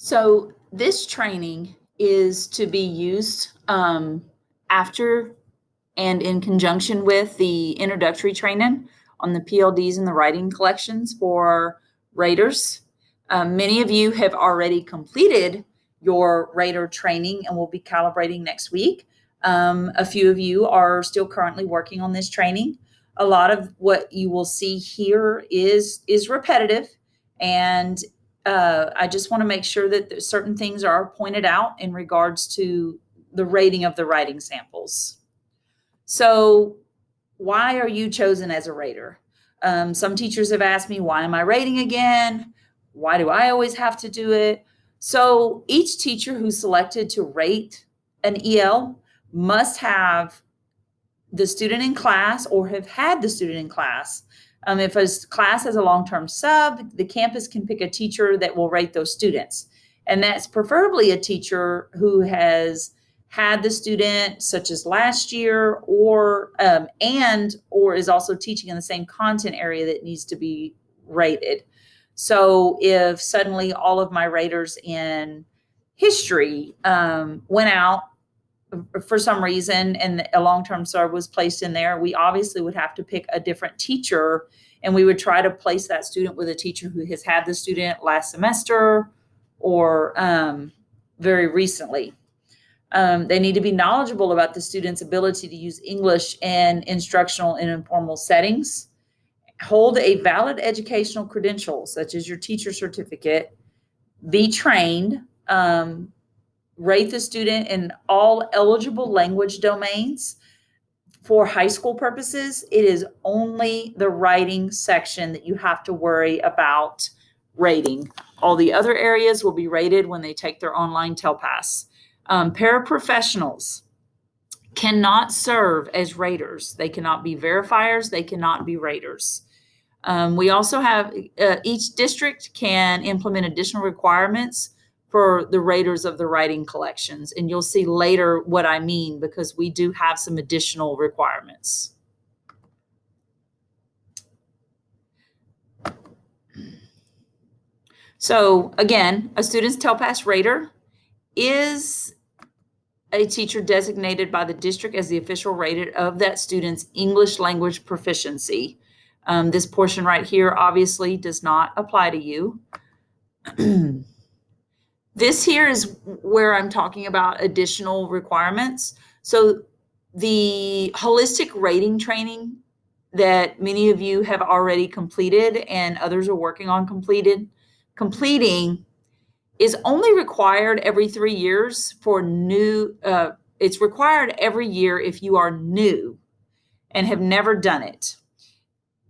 So this training is to be used after and in conjunction with the introductory training on the PLDs and the writing collections for raters. Many of you have already completed your rater training and will be calibrating next week. A few of you are still currently working on this training. A lot of what you will see here is repetitive, and I just want to make sure that certain things are pointed out in regards to the rating of the writing samples. So why are you chosen as a rater? Some teachers have asked me, why am I rating again? Why do I always have to do it? So each teacher who's selected to rate an EL must have the student in class or have had the student in class. If a class has a long-term sub, the campus can pick a teacher that will rate those students. And that's preferably a teacher who has had the student such as last year or is also teaching in the same content area that needs to be rated. So if suddenly all of my raters in history went out for some reason and a long-term sub was placed in there, we obviously would have to pick a different teacher, and we would try to place that student with a teacher who has had the student last semester or very recently. They need to be knowledgeable about the student's ability to use English in instructional and informal settings, hold a valid educational credential, such as your teacher certificate, be trained, rate the student in all eligible language domains. For high school purposes, it is only the writing section that you have to worry about rating. All the other areas will be rated when they take their online TELPAS. Paraprofessionals cannot serve as raters. They cannot be verifiers. They cannot be raters. We also have each district can implement additional requirements for the raters of the writing collections. And you'll see later what I mean, because we do have some additional requirements. So again, a student's TELPAS rater is a teacher designated by the district as the official rater of that student's English language proficiency. This portion right here obviously does not apply to you. This here is where I'm talking about additional requirements. So the holistic rating training that many of you have already completed and others are working on completing is only required every 3 years for new. It's required every year if you are new and have never done it.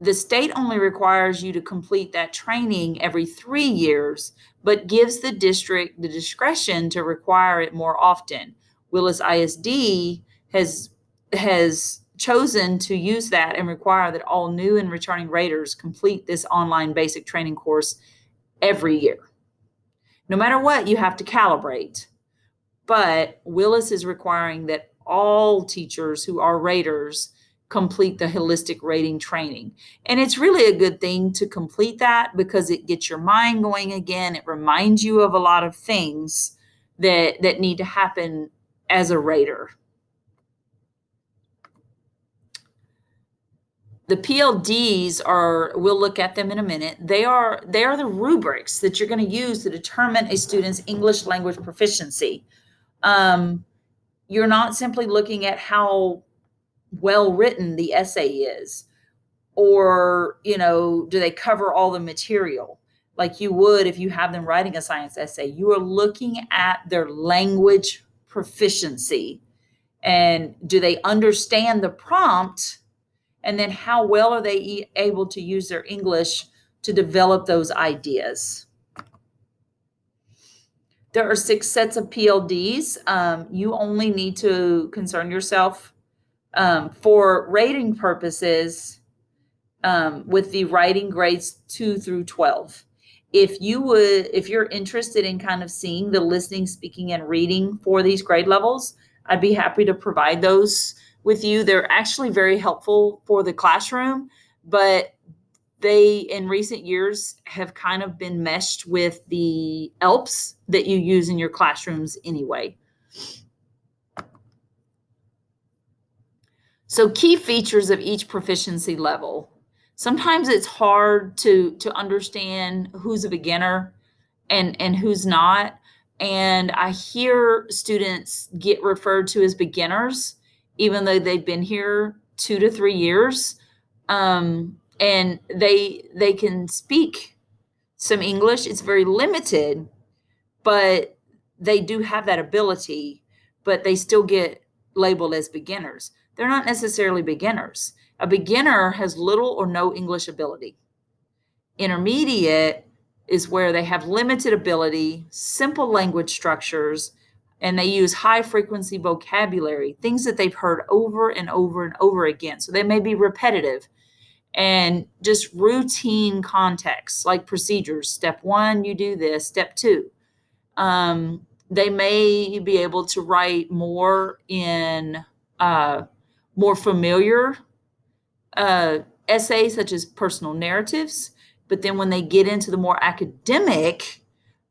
The state only requires you to complete that training every 3 years, but gives the district the discretion to require it more often. Willis ISD has chosen to use that and require that all new and returning raters complete this online basic training course every year. No matter what, you have to calibrate, but Willis is requiring that all teachers who are raters complete the holistic rating training. And it's really a good thing to complete that because it gets your mind going again. It reminds you of a lot of things that need to happen as a rater. The PLDs we'll look at them in a minute. They are the rubrics that you're going to use to determine a student's English language proficiency. You're not simply looking at how well written the essay is, or do they cover all the material like you would if you have them writing a science essay. You are looking at their language proficiency, and do they understand the prompt, and then how well are they able to use their English to develop those ideas. There are 6 sets of PLDs. You only need to concern yourself for rating purposes with the writing grades 2 through 12. If you're interested in kind of seeing the listening, speaking, and reading for these grade levels, I'd be happy to provide those with you. They're actually very helpful for the classroom, but they in recent years have kind of been meshed with the ELPs that you use in your classrooms anyway. So key features of each proficiency level. Sometimes it's hard to understand who's a beginner and who's not. And I hear students get referred to as beginners, even though they've been here 2 to 3 years. And they can speak some English. It's very limited, but they do have that ability, but they still get labeled as beginners. They're not necessarily beginners. A beginner has little or no English ability. Intermediate is where they have limited ability, simple language structures, and they use high frequency vocabulary, things that they've heard over and over and over again. So they may be repetitive and just routine contexts like procedures. Step one, you do this. Step two. They may be able to write more in more familiar essays, such as personal narratives. But then when they get into the more academic,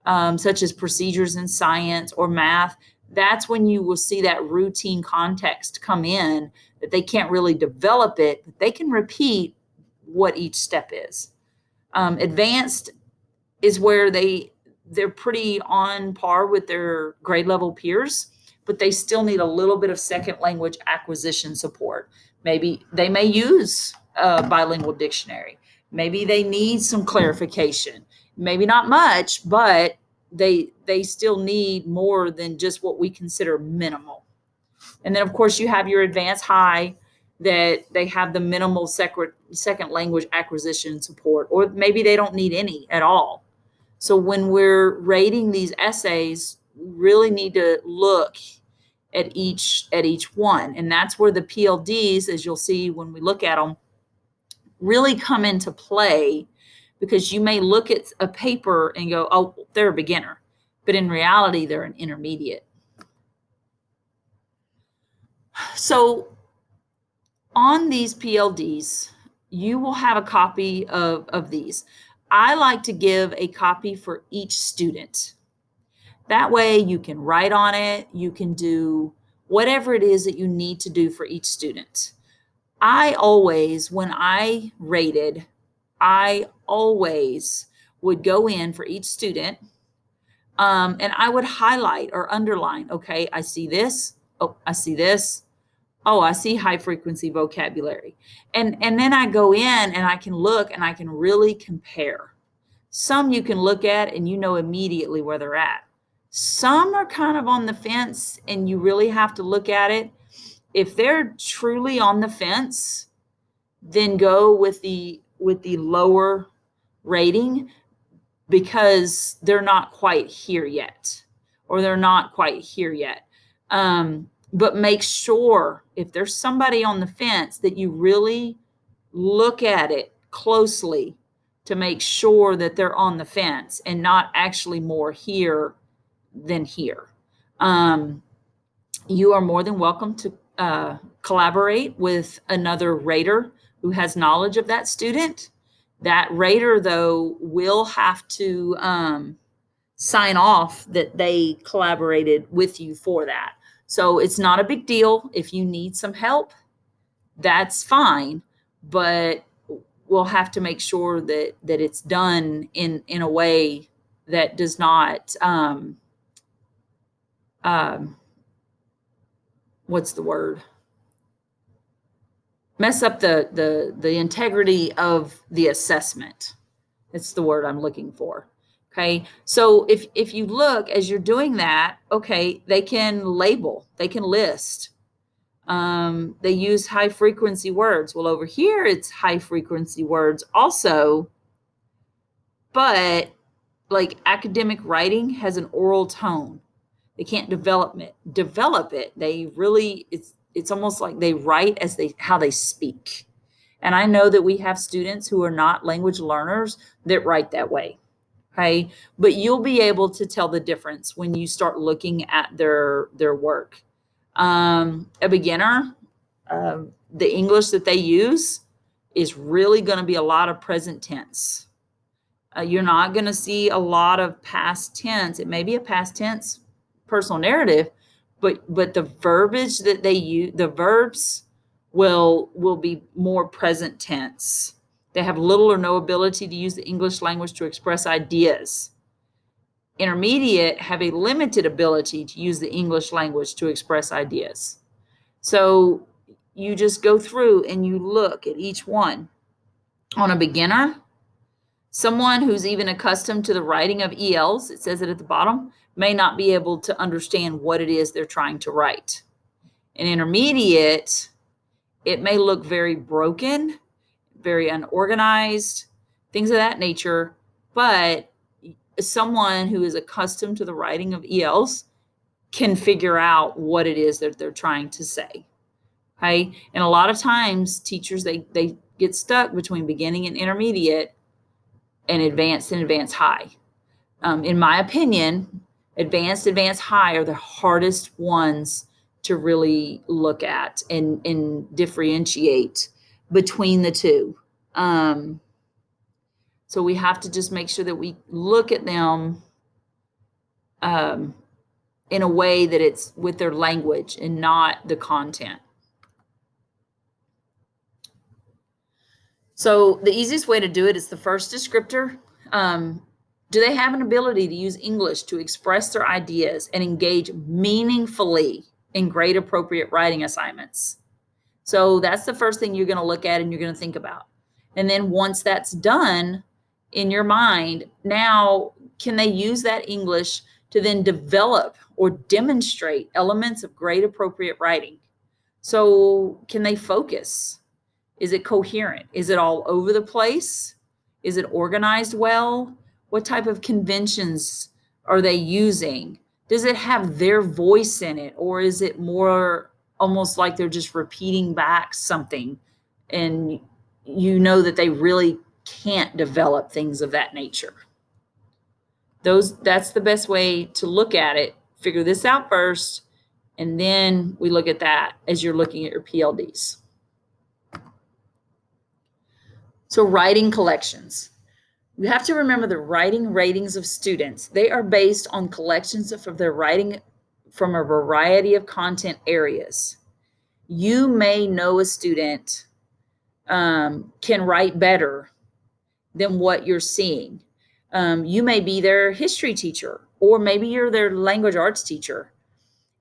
such as procedures in science or math, that's when you will see that routine context come in, that they can't really develop it, but they can repeat what each step is. Advanced is where they're pretty on par with their grade level peers, but they still need a little bit of second language acquisition support. Maybe they may use a bilingual dictionary. Maybe they need some clarification. Maybe not much, but they still need more than just what we consider minimal. And then of course you have your advanced high, that they have the minimal second language acquisition support, or maybe they don't need any at all. So when we're rating these essays, we really need to look at each one. And that's where the PLDs, as you'll see when we look at them, really come into play, because you may look at a paper and go, oh, they're a beginner, but in reality, they're an intermediate. So on these PLDs, you will have a copy of these. I like to give a copy for each student. That way you can write on it, you can do whatever it is that you need to do for each student. I always, when I rated, I always would go in for each student, and I would highlight or underline, okay, I see this, oh, I see this, oh, I see high frequency vocabulary. And then I go in and I can look and I can really compare. Some you can look at and you know immediately where they're at. Some are kind of on the fence and you really have to look at it. If they're truly on the fence, then go with the lower rating, because they're not quite here yet, or they're not quite here yet. But make sure, if there's somebody on the fence, that you really look at it closely to make sure that they're on the fence and not actually more here than here. You are more than welcome to collaborate with another rater who has knowledge of that student. That rater, though, will have to sign off that they collaborated with you for that. So it's not a big deal. If you need some help, that's fine, but we'll have to make sure that it's done in a way that does not what's the word? Mess up the integrity of the assessment. It's the word I'm looking for. Okay, so if you look as you're doing that, okay, they can label, they can list. They use high frequency words. Well, over here it's high frequency words also, but like academic writing has an oral tone. They can't develop it. They really, it's almost like they write as how they speak. And I know that we have students who are not language learners that write that way. Okay, but you'll be able to tell the difference when you start looking at their work. A beginner, the English that they use is really going to be a lot of present tense. You're not going to see a lot of past tense. It may be a past tense personal narrative, but the verbiage that they use, the verbs will be more present tense. They have little or no ability to use the English language to express ideas. Intermediate have a limited ability to use the English language to express ideas. So you just go through and you look at each one. On a beginner, someone who's even accustomed to the writing of ELs, it says it at the bottom, may not be able to understand what it is they're trying to write. An intermediate, it may look very broken, very unorganized, things of that nature, but someone who is accustomed to the writing of ELs can figure out what it is that they're trying to say. Okay. And a lot of times teachers, they get stuck between beginning and intermediate and advanced high. In my opinion, advanced high are the hardest ones to really look at and differentiate between the two. So we have to just make sure that we look at them in a way that it's with their language and not the content. So the easiest way to do it is the first descriptor. Do they have an ability to use English to express their ideas and engage meaningfully in grade appropriate writing assignments? So that's the first thing you're going to look at and you're going to think about. And then once that's done in your mind, now can they use that English to then develop or demonstrate elements of grade appropriate writing? So can they focus? Is it coherent? Is it all over the place? Is it organized well? What type of conventions are they using? Does it have their voice in it? Or is it more almost like they're just repeating back something and you know that they really can't develop things of that nature? That's the best way to look at it. Figure this out first, and then we look at that as you're looking at your PLDs. So writing collections. You have to remember the writing ratings of students. They are based on collections of their writing from a variety of content areas. You may know a student can write better than what you're seeing. You may be their history teacher, or maybe you're their language arts teacher,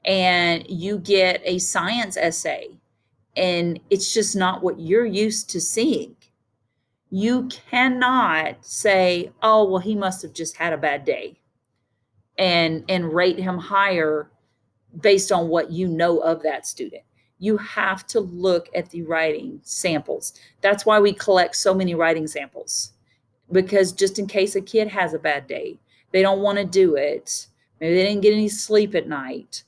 and you get a science essay, and it's just not what you're used to seeing. You cannot say, oh, well, he must have just had a bad day, and rate him higher based on what you know of that student. You have to look at the writing samples. That's why we collect so many writing samples, because just in case a kid has a bad day, they don't want to do it, maybe they didn't get any sleep at night.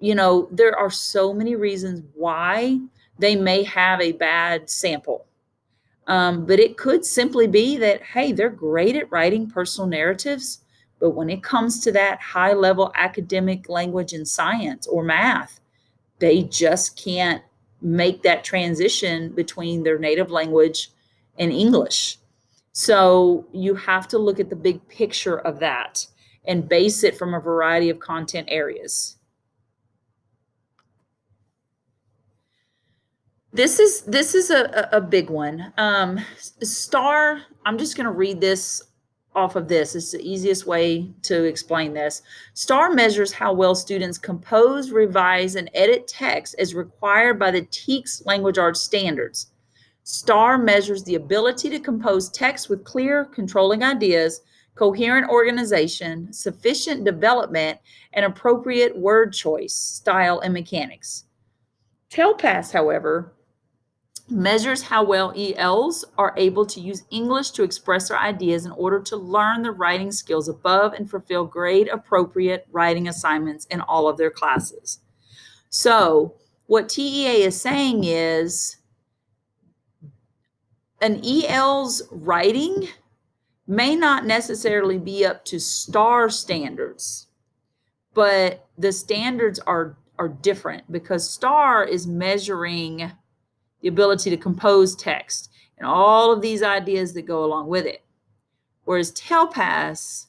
You know, there are so many reasons why they may have a bad sample. But it could simply be that, hey, they're great at writing personal narratives, but when it comes to that high level academic language and science or math, they just can't make that transition between their native language and English. So you have to look at the big picture of that and base it from a variety of content areas. This is a big one. STAR, I'm just going to read this off of this. It's the easiest way to explain this. STAR measures how well students compose, revise, and edit text as required by the TEKS language arts standards. STAR measures the ability to compose text with clear, controlling ideas, coherent organization, sufficient development, and appropriate word choice, style, and mechanics. TELPAS, however, measures how well ELs are able to use English to express their ideas in order to learn the writing skills above and fulfill grade appropriate writing assignments in all of their classes. So what TEA is saying is an EL's writing may not necessarily be up to STAR standards, but the standards are different because STAR is measuring the ability to compose text. and all of these ideas that go along with it. Whereas TailPass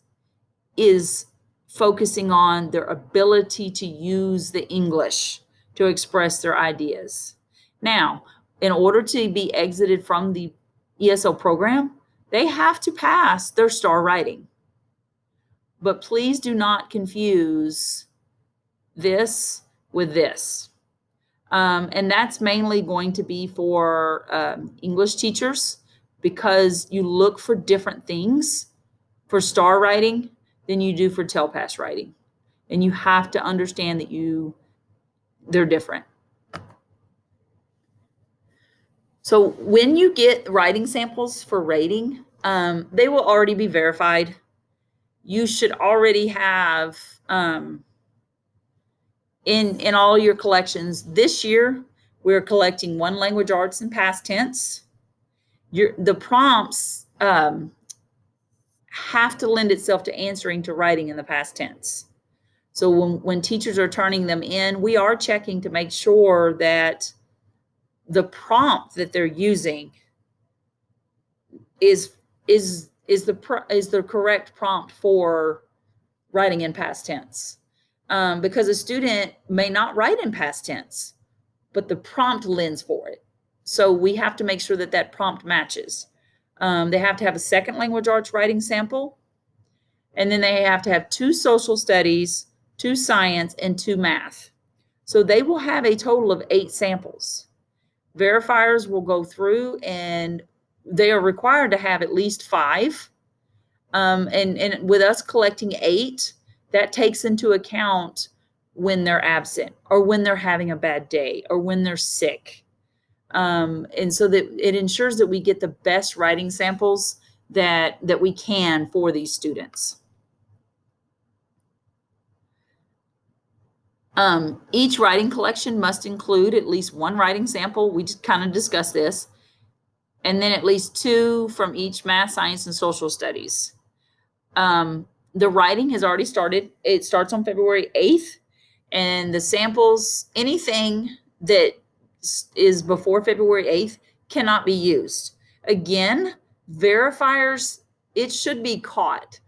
is focusing on their ability to use the English to express their ideas. Now, in order to be exited from the ESL program, they have to pass their STAR writing. But please do not confuse this with this. And that's mainly going to be for English teachers, because you look for different things for STAR writing than you do for TailPass writing. And you have to understand that they're different. So when you get writing samples for rating, they will already be verified. You should already have in all your collections. This year, we're collecting one language arts and past tense. The prompts have to lend itself to answering to writing in the past tense. So when teachers are turning them in, we are checking to make sure that the prompt that they're using is the correct prompt for writing in past tense. Because a student may not write in past tense, but the prompt lends for it. So we have to make sure that that prompt matches. They have to have a second language arts writing sample, and then they have to have 2 social studies, 2 science, and 2 math. So they will have a total of 8 samples. Verifiers will go through, and they are required to have at least 5. And with us collecting 8, that takes into account when they're absent, or when they're having a bad day, or when they're sick. And so that it ensures that we get the best writing samples that we can for these students. Each writing collection must include at least 1 writing sample. We just kind of discussed this. And then at least 2 from each math, science, and social studies. The writing has already started. It starts on February 8th. And the samples, anything that is before February 8th cannot be used. Again, verifiers, it should be caught.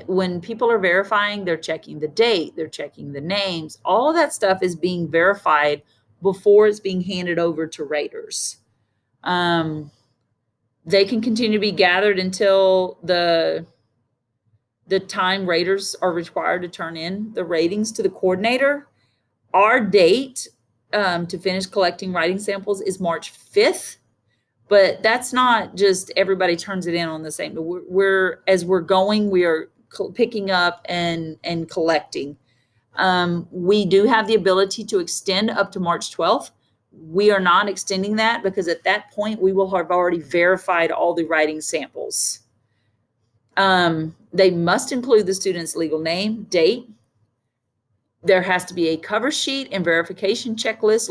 When people are verifying, they're checking the date, they're checking the names. All of that stuff is being verified before it's being handed over to raters. They can continue to be gathered until the time raters are required to turn in the ratings to the coordinator. Our date to finish collecting writing samples is March 5th, but that's not just everybody turns it in on the same. As we're going, we are picking up and collecting. We do have the ability to extend up to March 12th. We are not extending that because at that point we will have already verified all the writing samples. They must include the student's legal name, date. There has to be a cover sheet and verification checklist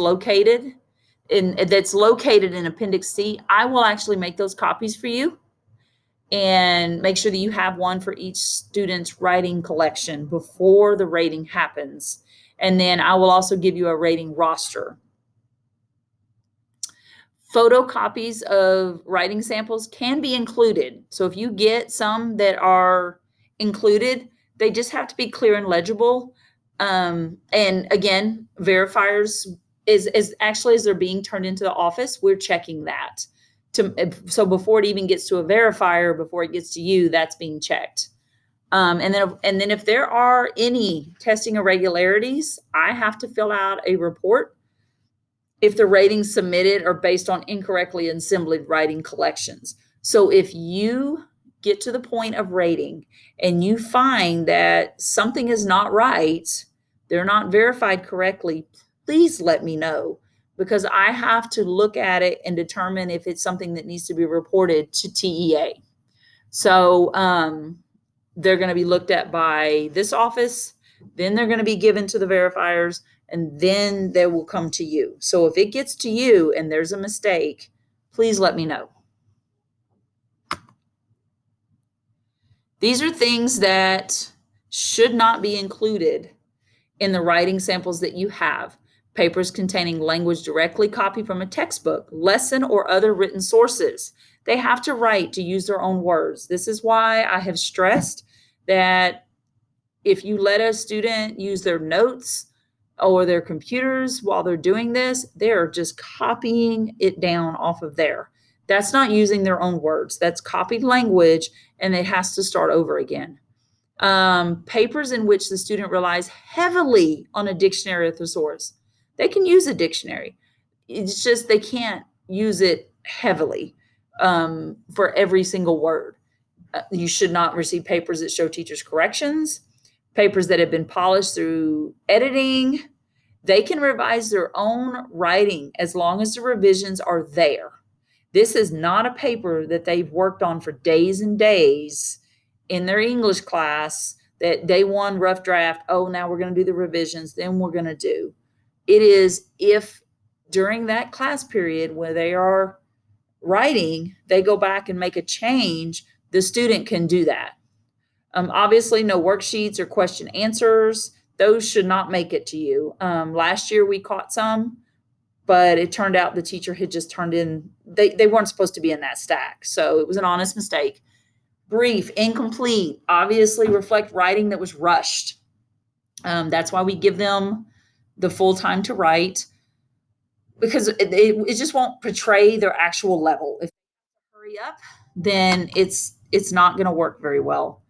that's located in Appendix C. I will actually make those copies for you and make sure that you have one for each student's writing collection before the rating happens. And then I will also give you a rating roster. Photocopies of writing samples can be included. So if you get some that are included, they just have to be clear and legible. And again, verifiers is actually, as they're being turned into the office, we're checking that. So before it even gets to a verifier, before it gets to you, that's being checked. And then if there are any testing irregularities, I have to fill out a report if the ratings submitted are based on incorrectly assembled writing collections. So if you get to the point of rating and you find that something is not right, they're not verified correctly, please let me know, because I have to look at it and determine if it's something that needs to be reported to TEA. So they're going to be looked at by this office, then they're going to be given to the verifiers, and then they will come to you. So if it gets to you and there's a mistake, please let me know. These are things that should not be included in the writing samples that you have. Papers containing language directly copied from a textbook, lesson, or other written sources. They have to write to use their own words. This is why I have stressed that if you let a student use their notes or their computers while they're doing this, they're just copying it down off of there. That's not using their own words. That's copied language, and it has to start over again. Papers in which the student relies heavily on a dictionary or thesaurus. They can use a dictionary. It's just they can't use it heavily for every single word. You should not receive papers that show teachers' corrections, papers that have been polished through editing. They can revise their own writing as long as the revisions are there. This is not a paper that they've worked on for days and days in their English class, that day one rough draft, oh, now we're going to do the revisions, then we're going to do. It is if during that class period where they are writing, they go back and make a change, the student can do that. Obviously, no worksheets or question answers. Those should not make it to you. Last year we caught some, but it turned out the teacher had just turned in, they weren't supposed to be in that stack. So it was an honest mistake. Brief, incomplete, obviously reflect writing that was rushed. That's why we give them the full time to write, because it just won't portray their actual level. If they hurry up, then it's not going to work very well.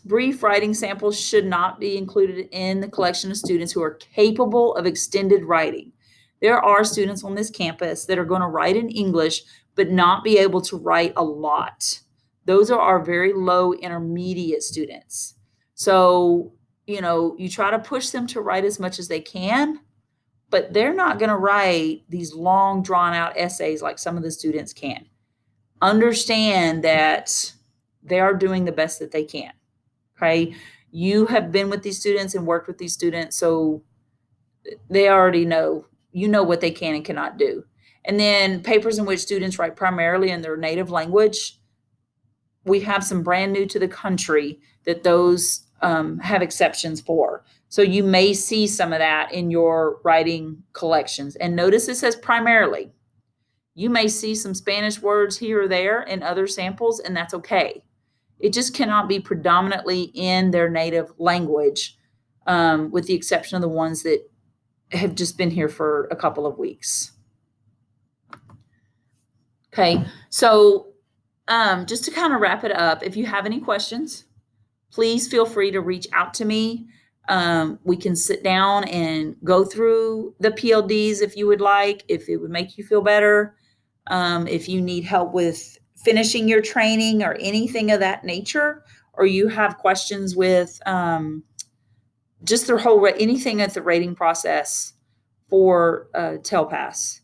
Brief writing samples should not be included in the collection of students who are capable of extended writing. There are students on this campus that are going to write in English, but not be able to write a lot. Those are our very low intermediate students. So, you try to push them to write as much as they can, but they're not going to write these long, drawn out essays like some of the students can. Understand that they are doing the best that they can. Okay. You have been with these students and worked with these students, so they already know, what they can and cannot do. And then papers in which students write primarily in their native language. We have some brand new to the country that those have exceptions for. So you may see some of that in your writing collections. And notice it says primarily. You may see some Spanish words here or there in other samples, and that's okay. It just cannot be predominantly in their native language, with the exception of the ones that have just been here for a couple of weeks. Okay, so just to kind of wrap it up, if you have any questions, please feel free to reach out to me. We can sit down and go through the PLDs if you would like, if it would make you feel better. If you need help with finishing your training or anything of that nature, or you have questions with just the whole anything at the rating process for TELPAS,